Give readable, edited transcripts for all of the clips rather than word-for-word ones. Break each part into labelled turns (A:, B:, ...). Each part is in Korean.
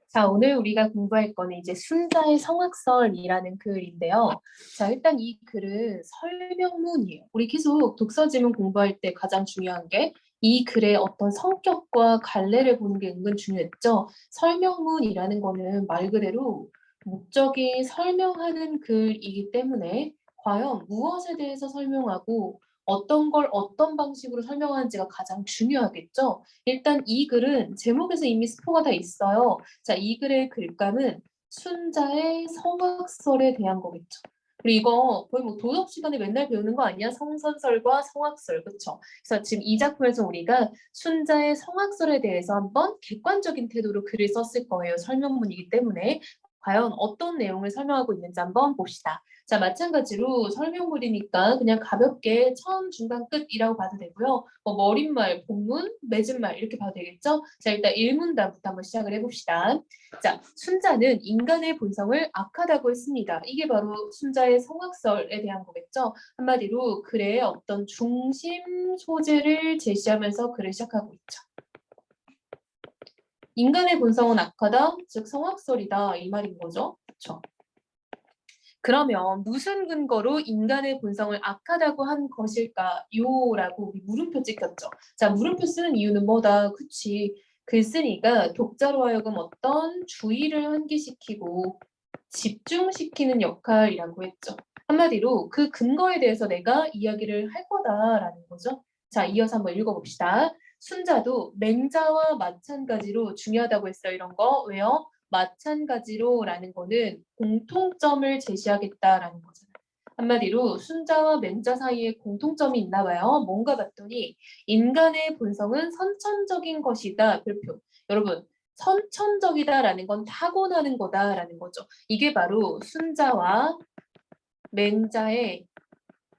A: 자, 오늘 우리가 공부할 거는 이제 순자의 성악설이라는 글인데요. 자, 일단 이 글은 설명문이에요. 우리 계속 독서 지문 공부할 때 가장 중요한 게 이 글의 어떤 성격과 갈래를 보는 게 은근 중요했죠. 설명문이라는 거는 말 그대로 목적이 설명하는 글이기 때문에 과연 무엇에 대해서 설명하고 어떤 걸 어떤 방식으로 설명하는지가 가장 중요하겠죠. 일단 이 글은 제목에서 이미 스포가 다 있어요. 자, 이 글의 글감은 순자의 성악설에 대한 거겠죠. 그리고 이거 거의 뭐 도덕 시간에 맨날 배우는 거 아니야? 성선설과 성악설, 그쵸? 그래서 지금 이 작품에서 우리가 순자의 성악설에 대해서 한번 객관적인 태도로 글을 썼을 거예요. 설명문이기 때문에. 과연 어떤 내용을 설명하고 있는지 한번 봅시다. 자, 마찬가지로 설명물이니까 그냥 가볍게 처음, 중간, 끝이라고 봐도 되고요. 머릿말, 본문, 맺은말 이렇게 봐도 되겠죠? 자, 일단 1문단부터 한번 시작을 해봅시다. 자, 순자는 인간의 본성을 악하다고 했습니다. 이게 바로 순자의 성악설에 대한 거겠죠? 한마디로 글의 어떤 중심 소재를 제시하면서 글을 시작하고 있죠. 인간의 본성은 악하다, 즉 성악설이다 이 말인 거죠. 그렇죠? 그러면 무슨 근거로 인간의 본성을 악하다고 한 것일까요? 라고 우리 물음표 찍혔죠. 자, 물음표 쓰는 이유는 뭐다? 그치. 글쓴이가 독자로 하여금 어떤 주의를 환기시키고 집중시키는 역할이라고 했죠. 한마디로 그 근거에 대해서 내가 이야기를 할 거다라는 거죠. 자, 이어서 한번 읽어봅시다. 순자도 맹자와 마찬가지로 중요하다고 했어요. 이런 거. 왜요? 마찬가지로라는 거는 공통점을 제시하겠다라는 거잖아요. 한마디로 순자와 맹자 사이에 공통점이 있나 봐요. 뭔가 봤더니 인간의 본성은 선천적인 것이다. 별표. 여러분, 선천적이다라는 건 타고나는 거다라는 거죠. 이게 바로 순자와 맹자의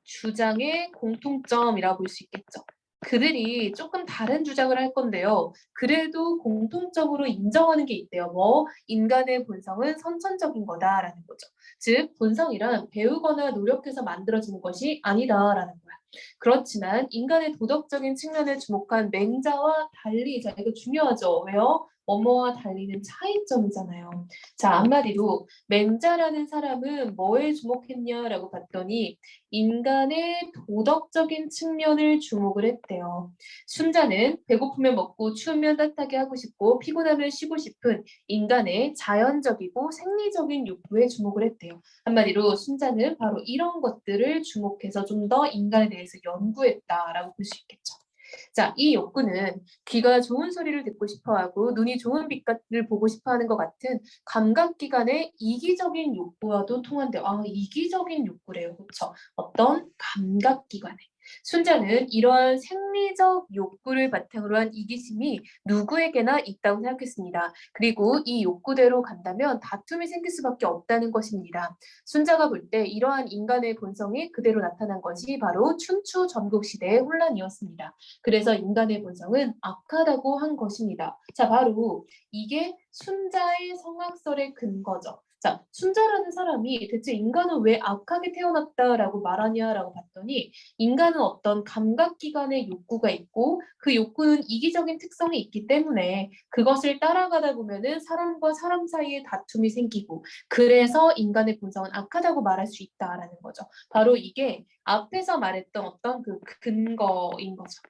A: 주장의 공통점이라고 볼 수 있겠죠. 그들이 조금 다른 주장을 할 건데요. 그래도 공통적으로 인정하는 게 있대요. 뭐 인간의 본성은 선천적인 거다라는 거죠. 즉 본성이란 배우거나 노력해서 만들어지는 것이 아니다라는 거야. 그렇지만 인간의 도덕적인 측면에 주목한 맹자와 달리, 자 이거 중요하죠. 왜요? 뭐뭐와 달리는 차이점이잖아요. 자, 한마디로 맹자라는 사람은 뭐에 주목했냐라고 봤더니 인간의 도덕적인 측면을 주목을 했대요. 순자는 배고프면 먹고 추우면 따뜻하게 하고 싶고 피곤하면 쉬고 싶은 인간의 자연적이고 생리적인 욕구에 주목을 했대요. 한마디로 순자는 바로 이런 것들을 주목해서 좀 더 인간에 대해서 연구했다라고 볼 수 있겠죠. 자, 이 욕구는 귀가 좋은 소리를 듣고 싶어하고 눈이 좋은 빛을 보고 싶어하는 것 같은 감각기관의 이기적인 욕구와도 통한대요. 아, 이기적인 욕구래요. 그렇죠? 어떤 감각기관에. 순자는 이러한 생리적 욕구를 바탕으로 한 이기심이 누구에게나 있다고 생각했습니다. 그리고 이 욕구대로 간다면 다툼이 생길 수밖에 없다는 것입니다. 순자가 볼 때 이러한 인간의 본성이 그대로 나타난 것이 바로 춘추 전국시대의 혼란이었습니다. 그래서 인간의 본성은 악하다고 한 것입니다. 자, 바로 이게 순자의 성악설의 근거죠. 자, 순자라는 사람이 대체 인간은 왜 악하게 태어났다라고 말하냐라고 봤더니 인간은 어떤 감각기관의 욕구가 있고 그 욕구는 이기적인 특성이 있기 때문에 그것을 따라가다 보면은 사람과 사람 사이에 다툼이 생기고 그래서 인간의 본성은 악하다고 말할 수 있다라는 거죠. 바로 이게 앞에서 말했던 어떤 그 근거인 거죠.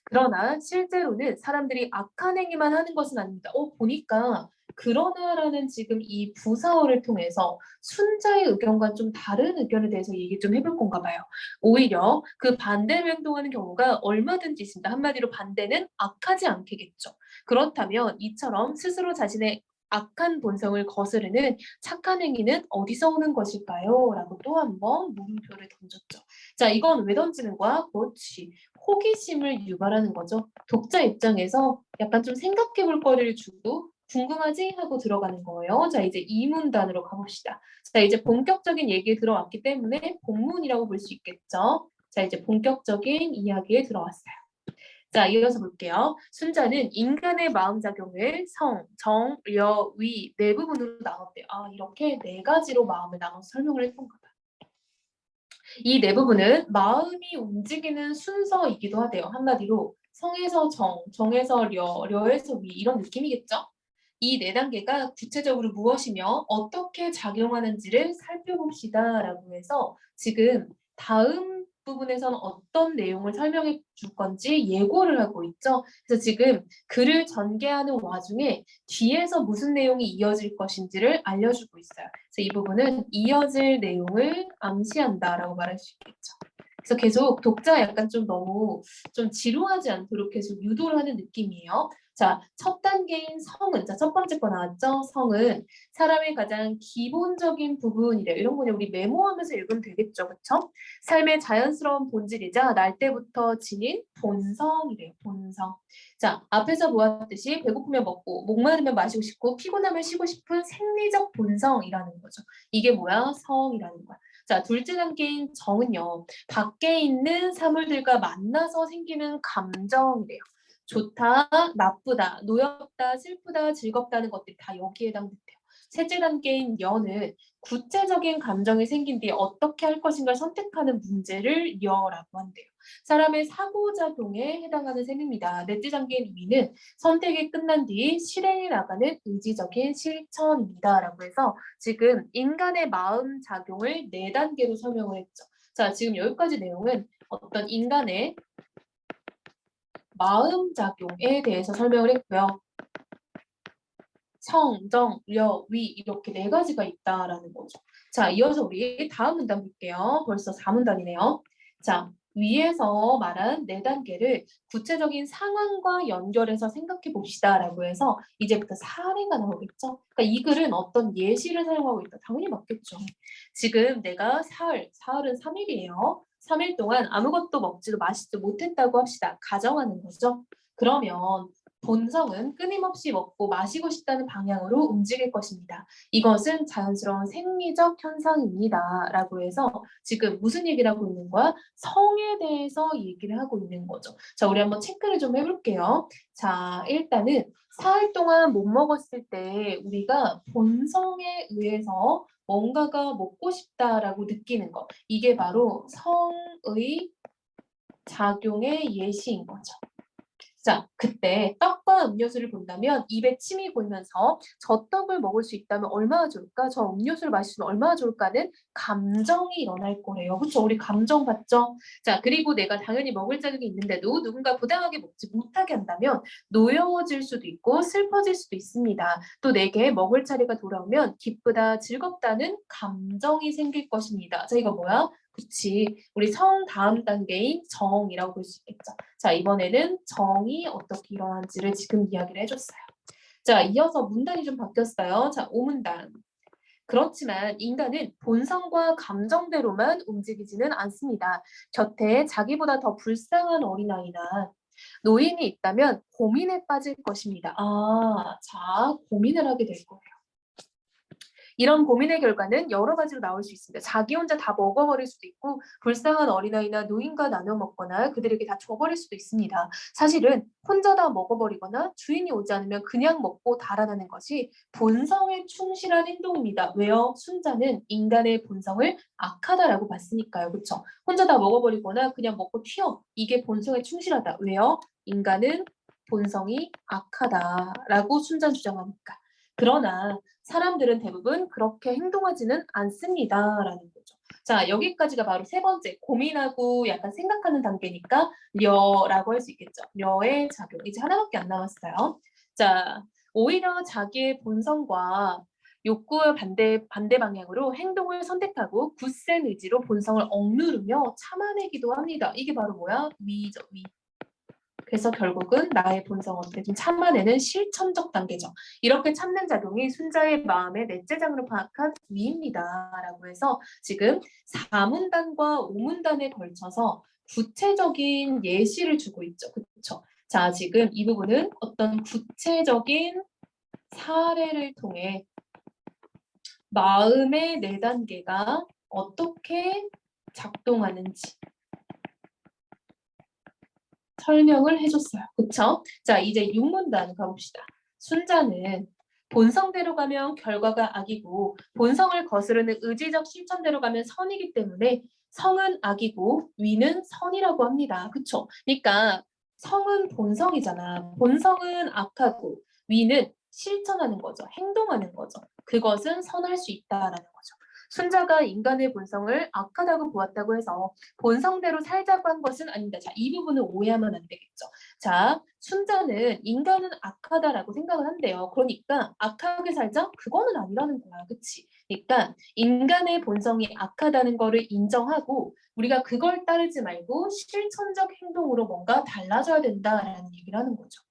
A: 그러나 실제로는 사람들이 악한 행위만 하는 것은 아닙니다. 보니까 그러나라는 지금 이 부사어를 통해서 순자의 의견과 좀 다른 의견에 대해서 얘기 좀 해볼 건가 봐요. 오히려 그 반대로 행동하는 경우가 얼마든지 있습니다. 한마디로 반대는 악하지 않겠죠. 그렇다면 이처럼 스스로 자신의 악한 본성을 거스르는 착한 행위는 어디서 오는 것일까요? 라고 또 한 번 물음표를 던졌죠. 자, 이건 왜 던지는 거야? 그렇지. 호기심을 유발하는 거죠. 독자 입장에서 약간 좀 생각해 볼 거리를 주고 궁금하지? 하고 들어가는 거예요. 자, 이제 이문단으로 가봅시다. 자, 이제 본격적인 얘기에 들어왔기 때문에 본문이라고 볼 수 있겠죠. 자, 이제 본격적인 이야기에 들어왔어요. 자, 이어서 볼게요. 순자는 인간의 마음작용을 성, 정, 려, 위 네 부분으로 나눴대요. 아, 이렇게 네 가지로 마음을 나눠서 설명을 했던 거다. 이 네 부분은 마음이 움직이는 순서이기도 하대요. 한마디로 성에서 정, 정에서 려, 려에서 위 이런 느낌이겠죠? 이 네 단계가 구체적으로 무엇이며 어떻게 작용하는지를 살펴봅시다라고 해서 지금 다음 부분에서는 어떤 내용을 설명해 줄 건지 예고를 하고 있죠. 그래서 지금 글을 전개하는 와중에 뒤에서 무슨 내용이 이어질 것인지를 알려주고 있어요. 그래서 이 부분은 이어질 내용을 암시한다라고 말할 수 있겠죠. 그래서 계속 독자가 약간 좀 너무 좀 지루하지 않도록 계속 유도를 하는 느낌이에요. 자, 첫 단계인 성은, 자, 첫 번째 거 나왔죠? 성은 사람의 가장 기본적인 부분이래요. 이런 거는 우리 메모하면서 읽으면 되겠죠, 그쵸? 삶의 자연스러운 본질이자 날 때부터 지닌 본성이래요, 본성. 자, 앞에서 보았듯이 배고프면 먹고, 목마르면 마시고 싶고, 피곤하면 쉬고 싶은 생리적 본성이라는 거죠. 이게 뭐야? 성이라는 거야. 자, 둘째 단계인 정은요. 밖에 있는 사물들과 만나서 생기는 감정이래요. 좋다, 나쁘다, 노엽다, 슬프다, 즐겁다는 것들이 다 여기에 해당돼요. 셋째 단계인 여는 구체적인 감정이 생긴 뒤에 어떻게 할 것인가를 선택하는 문제를 여라고 한대요. 사람의 사고작용에 해당하는 셈입니다. 넷째 단계인 위는 선택이 끝난 뒤 실행에 나가는 의지적인 실천입니다. 라고 해서 지금 인간의 마음 작용을 네 단계로 설명을 했죠. 자, 지금 여기까지 내용은 어떤 인간의 마음작용에 대해서 설명을 했고요. 성, 정, 려, 위 이렇게 네 가지가 있다라는 거죠. 자, 이어서 우리 다음 문단 볼게요. 벌써 4문단이네요. 자, 위에서 말한 네 단계를 구체적인 상황과 연결해서 생각해 봅시다라고 해서 이제부터 사례가 나오겠죠. 그러니까 이 글은 어떤 예시를 사용하고 있다. 당연히 맞겠죠. 지금 내가 사흘은 3일이에요. 3일 동안 아무것도 먹지도 마시지도 못했다고 합시다. 가정하는 거죠. 그러면 본성은 끊임없이 먹고 마시고 싶다는 방향으로 움직일 것입니다. 이것은 자연스러운 생리적 현상입니다. 라고 해서 지금 무슨 얘기를 하고 있는 거야? 성에 대해서 얘기를 하고 있는 거죠. 자, 우리 한번 체크를 좀 해볼게요. 자, 일단은 사흘 동안 못 먹었을 때 우리가 본성에 의해서 뭔가가 먹고 싶다라고 느끼는 것. 이게 바로 성의 작용의 예시인 거죠. 자, 그때 떡과 음료수를 본다면 입에 침이 고이면서 저 떡을 먹을 수 있다면 얼마나 좋을까? 저 음료수를 마시면 얼마나 좋을까는 감정이 일어날 거래요. 그렇죠? 우리 감정 봤죠? 자, 그리고 내가 당연히 먹을 자격이 있는데도 누군가 부당하게 먹지 못하게 한다면 노여워질 수도 있고 슬퍼질 수도 있습니다. 또 내게 먹을 차례가 돌아오면 기쁘다, 즐겁다는 감정이 생길 것입니다. 자, 이거 뭐야? 그치. 우리 성 다음 단계인 정이라고 볼 수 있겠죠. 자, 이번에는 정이 어떻게 일어나는지를 지금 이야기를 해줬어요. 자, 이어서 문단이 좀 바뀌었어요. 자, 5문단. 그렇지만 인간은 본성과 감정대로만 움직이지는 않습니다. 곁에 자기보다 더 불쌍한 어린아이나 노인이 있다면 고민에 빠질 것입니다. 아, 자, 고민을 하게 될 거예요. 이런 고민의 결과는 여러 가지로 나올 수 있습니다. 자기 혼자 다 먹어버릴 수도 있고 불쌍한 어린아이나 노인과 나눠 먹거나 그들에게 다 줘버릴 수도 있습니다. 사실은 혼자 다 먹어버리거나 주인이 오지 않으면 그냥 먹고 달아나는 것이 본성에 충실한 행동입니다. 왜요? 순자는 인간의 본성을 악하다라고 봤으니까요. 그렇죠? 혼자 다 먹어버리거나 그냥 먹고 튀어. 이게 본성에 충실하다. 왜요? 인간은 본성이 악하다라고 순자는 주장하니까. 그러나 사람들은 대부분 그렇게 행동하지는 않습니다라는 거죠. 자, 여기까지가 바로 세 번째 고민하고 약간 생각하는 단계니까 려라고 할 수 있겠죠. 려의 작용. 이제 하나밖에 안 남았어요. 자, 오히려 자기의 본성과 욕구와 반대 방향으로 행동을 선택하고 굳센 의지로 본성을 억누르며 참아내기도 합니다. 이게 바로 뭐야? 위죠, 위. 그래서 결국은 나의 본성 어떻게 좀 참아내는 실천적 단계죠. 이렇게 참는 작용이 순자의 마음의 넷째 장으로 파악한 위입니다라고 해서 지금 4문단과 5문단에 걸쳐서 구체적인 예시를 주고 있죠. 그렇죠? 자, 지금 이 부분은 어떤 구체적인 사례를 통해 마음의 네 단계가 어떻게 작동하는지 설명을 해줬어요. 그쵸? 자, 이제 6문단 가봅시다. 순자는 본성대로 가면 결과가 악이고 본성을 거스르는 의지적 실천대로 가면 선이기 때문에 성은 악이고 위는 선이라고 합니다. 그쵸? 그러니까 성은 본성이잖아. 본성은 악하고 위는 실천하는 거죠. 행동하는 거죠. 그것은 선할 수 있다라는 거죠. 순자가 인간의 본성을 악하다고 보았다고 해서 본성대로 살자고 한 것은 아닙니다. 자, 이 부분을 오해하면 안 되겠죠. 자, 순자는 인간은 악하다라고 생각을 한대요. 그러니까 악하게 살자? 그거는 아니라는 거야. 그치? 그러니까 인간의 본성이 악하다는 거를 인정하고 우리가 그걸 따르지 말고 실천적 행동으로 뭔가 달라져야 된다라는 얘기를 하는 거죠.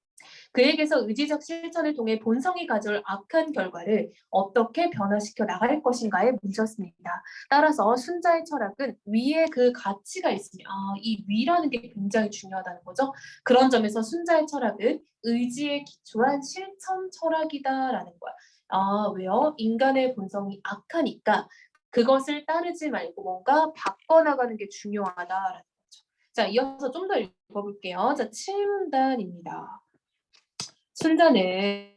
A: 그에게서 의지적 실천을 통해 본성이 가져올 악한 결과를 어떻게 변화시켜 나갈 것인가에 문제였습니다. 따라서 순자의 철학은 위에 그 가치가 있으며 이 위라는 게 굉장히 중요하다는 거죠. 그런 점에서 순자의 철학은 의지에 기초한 실천 철학이다라는 거야. 왜요? 인간의 본성이 악하니까 그것을 따르지 말고 뭔가 바꿔나가는 게 중요하다라는 거죠. 자, 이어서 좀 더 읽어볼게요. 자, 7문단입니다. 순자는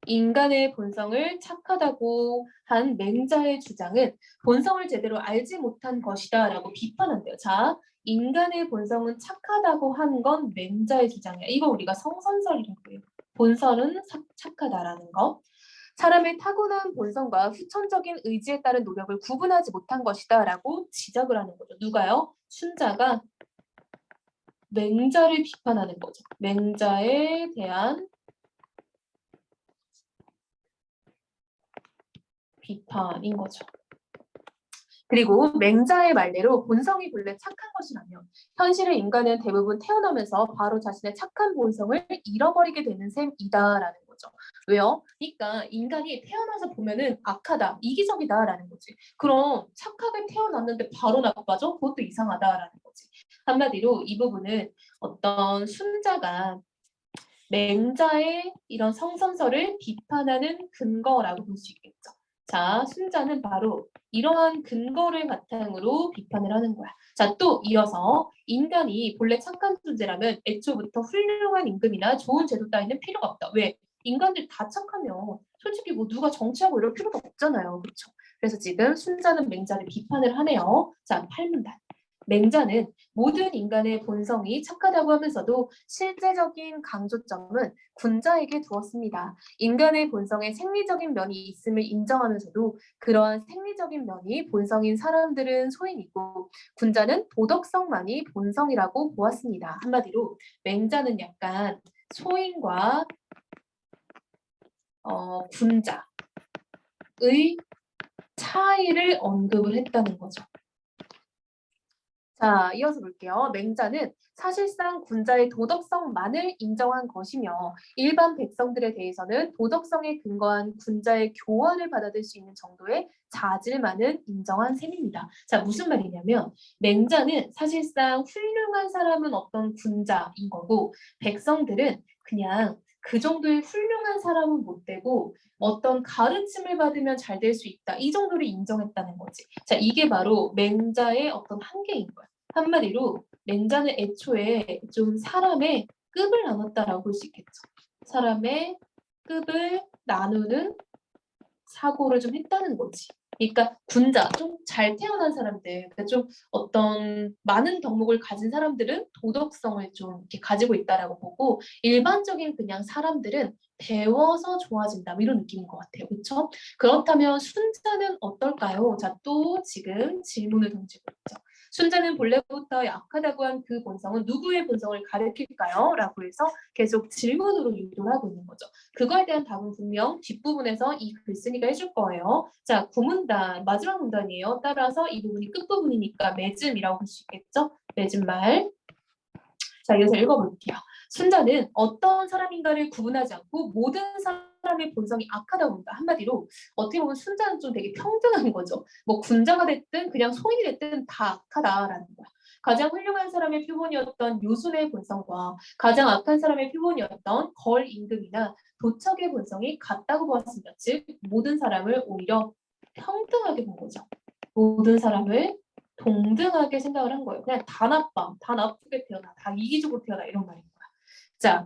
A: 인간의 본성을 착하다고 한 맹자의 주장은 본성을 제대로 알지 못한 것이다 라고 비판한대요. 자, 인간의 본성은 착하다고 한 건 맹자의 주장이야. 이거 우리가 성선설이라고 해요. 본성은 착하다라는 거. 사람의 타고난 본성과 후천적인 의지에 따른 노력을 구분하지 못한 것이다 라고 지적을 하는 거죠. 누가요? 순자가 맹자를 비판하는 거죠. 맹자에 대한 비판인 거죠. 그리고 맹자의 말대로 본성이 본래 착한 것이라면 현실의 인간은 대부분 태어나면서 바로 자신의 착한 본성을 잃어버리게 되는 셈이다라는 거죠. 왜요? 그러니까 인간이 태어나서 보면은 악하다, 이기적이다라는 거지. 그럼 착하게 태어났는데 바로 나빠져? 그것도 이상하다라는 거지. 한마디로 이 부분은 어떤 순자가 맹자의 이런 성선설을 비판하는 근거라고 볼 수 있겠죠. 자, 순자는 바로 이러한 근거를 바탕으로 비판을 하는 거야. 자, 또 이어서 인간이 본래 착한 존재라면 애초부터 훌륭한 임금이나 좋은 제도 따위는 필요가 없다. 왜? 인간들 다 착하면 솔직히 뭐 누가 정치하고 이럴 필요가 없잖아요. 그렇죠? 그래서 지금 순자는 맹자를 비판을 하네요. 자, 8문단. 맹자는 모든 인간의 본성이 착하다고 하면서도 실제적인 강조점은 군자에게 두었습니다. 인간의 본성에 생리적인 면이 있음을 인정하면서도 그러한 생리적인 면이 본성인 사람들은 소인이고 군자는 도덕성만이 본성이라고 보았습니다. 한마디로 맹자는 약간 소인과 군자의 차이를 언급을 했다는 거죠. 자, 이어서 볼게요. 맹자는 사실상 군자의 도덕성만을 인정한 것이며 일반 백성들에 대해서는 도덕성에 근거한 군자의 교화를 받아들일 수 있는 정도의 자질만은 인정한 셈입니다. 자, 무슨 말이냐면 맹자는 사실상 훌륭한 사람은 어떤 군자인 거고 백성들은 그냥 그 정도의 훌륭한 사람은 못 되고 어떤 가르침을 받으면 잘 될 수 있다. 이 정도를 인정했다는 거지. 자, 이게 바로 맹자의 어떤 한계인 거야. 한마디로 맹자는 애초에 좀 사람의 급을 나눴다라고 볼 수 있겠죠. 사람의 급을 나누는 사고를 좀 했다는 거지. 그러니까 군자, 좀 잘 태어난 사람들, 그러니까 좀 어떤 많은 덕목을 가진 사람들은 도덕성을 좀 이렇게 가지고 있다라고 보고 일반적인 그냥 사람들은 배워서 좋아진다, 뭐 이런 느낌인 것 같아요. 그렇죠? 그렇다면 순자는 어떨까요? 자, 또 지금 질문을 던지고 있죠. 순자는 본래부터 약하다고 한 그 본성은 누구의 본성을 가리킬까요? 라고 해서 계속 질문으로 유도를 하고 있는 거죠. 그거에 대한 답은 분명 뒷부분에서 이 글쓴이가 해줄 거예요. 자, 구문단, 마지막 문단이에요. 따라서 이 부분이 끝부분이니까 맺음이라고 볼 수 있겠죠? 맺음말. 자, 이어서 읽어볼게요. 순자는 어떤 사람인가를 구분하지 않고 모든 사람의 본성이 악하다고 본다. 한마디로 어떻게 보면 순자는 좀 되게 평등한 거죠. 뭐 군자가 됐든 그냥 소인이 됐든 다 악하다라는 거야. 가장 훌륭한 사람의 표본이었던 요순의 본성과 가장 악한 사람의 표본이었던 걸 임금이나 도척의 본성이 같다고 보았습니다. 즉 모든 사람을 오히려 평등하게 본 거죠. 모든 사람을 동등하게 생각을 한 거예요. 그냥 다 나빠, 다 나쁘게 태어나, 다 이기적으로 태어나 이런 말인 거야. 자,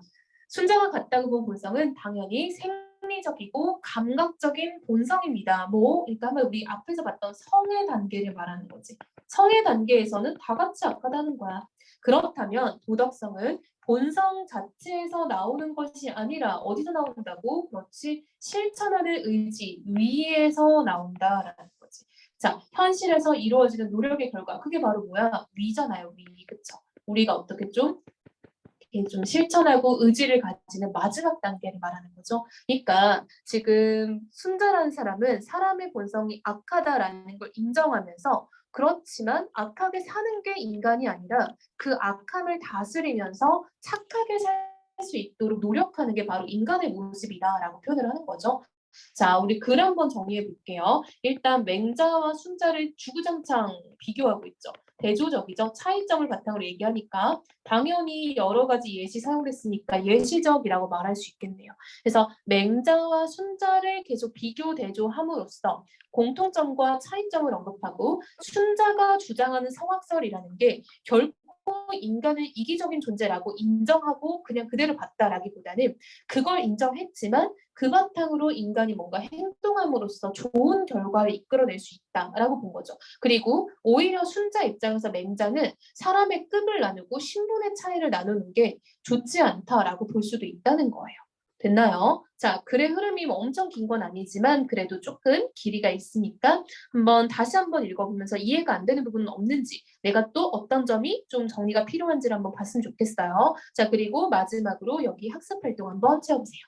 A: 순자와 같다고 본 본성은 당연히 생리적이고 감각적인 본성입니다. 뭐, 그러니까 한번 우리 앞에서 봤던 성의 단계를 말하는 거지. 성의 단계에서는 다 같이 악하다는 거야. 그렇다면 도덕성은 본성 자체에서 나오는 것이 아니라 어디서 나온다고? 그렇지. 실천하는 의지, 위에서 나온다라는 거지. 자, 현실에서 이루어지는 노력의 결과. 그게 바로 뭐야? 위잖아요, 위. 그쵸? 우리가 어떻게 좀 실천하고 의지를 가지는 마지막 단계를 말하는 거죠. 그러니까 지금 순자라는 사람은 사람의 본성이 악하다라는 걸 인정하면서 그렇지만 악하게 사는 게 인간이 아니라 그 악함을 다스리면서 착하게 살 수 있도록 노력하는 게 바로 인간의 모습이다라고 표현을 하는 거죠. 자, 우리 글 한번 정리해 볼게요. 일단 맹자와 순자를 주구장창 비교하고 있죠. 대조적이죠. 차이점을 바탕으로 얘기하니까 당연히 여러 가지 예시 사용됐으니까 예시적이라고 말할 수 있겠네요. 그래서 맹자와 순자를 계속 비교 대조함으로써 공통점과 차이점을 언급하고 순자가 주장하는 성악설이라는 게 결코 인간을 이기적인 존재라고 인정하고 그냥 그대로 봤다라기보다는 그걸 인정했지만 그 바탕으로 인간이 뭔가 행동함으로써 좋은 결과를 이끌어낼 수 있다라고 본 거죠. 그리고 오히려 순자 입장에서 맹자는 사람의 급을 나누고 신분의 차이를 나누는 게 좋지 않다라고 볼 수도 있다는 거예요. 됐나요? 자, 글의 흐름이 뭐 엄청 긴 건 아니지만 그래도 조금 길이가 있으니까 다시 한번 읽어보면서 이해가 안 되는 부분은 없는지 내가 또 어떤 점이 좀 정리가 필요한지를 한번 봤으면 좋겠어요. 자, 그리고 마지막으로 여기 학습 활동 한번 채워보세요.